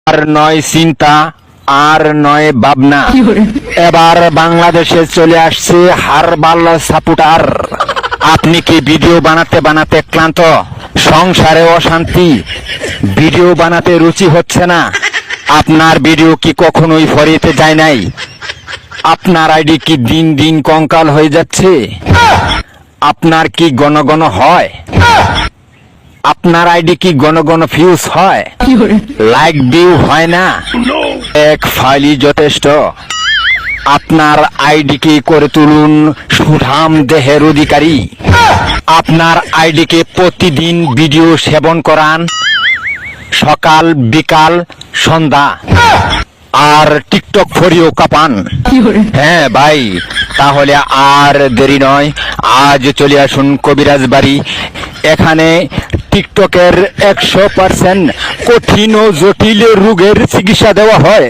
আর নয় চিন্তা, আর নয় ভাবনা, এবার বাংলাদেশে চলে আসছে হারবাল সাপোর্টার। আপনি কি ভিডিও বানাতে বানাতে ক্লান্ত, সংসারে অশান্তি, ভিডিও বানাতে রুচি হচ্ছে না? আপনার ভিডিও কি কখনোই ফরিতে যায় নাই? আপনার আইডি কি দিন দিন কঙ্কাল হয়ে যাচ্ছে? আপনার কি ঘন ঘন হয়? আপনার আইডি কি ঘন ঘন ফিউজ হয়? লাইক ভিউ হয় না? এক ফাইলই যথেষ্ট। আপনার আইডিকে করে তুলুন সুঠাম দেহের অধিকারী। আপনার আইডিকে প্রতিদিন ভিডিও সেবন করান, সকাল বিকাল সন্ধ্যা, আর টিকটক ফরিও কাপান। হ্যাঁ ভাই, তাহলে আর দেরি নয়, আজ চলে আসুন কবিরাজ বাড়ি। এখানে টিকটকের 100% কঠিন ও জটিল রোগের চিকিৎসা দেওয়া হয়।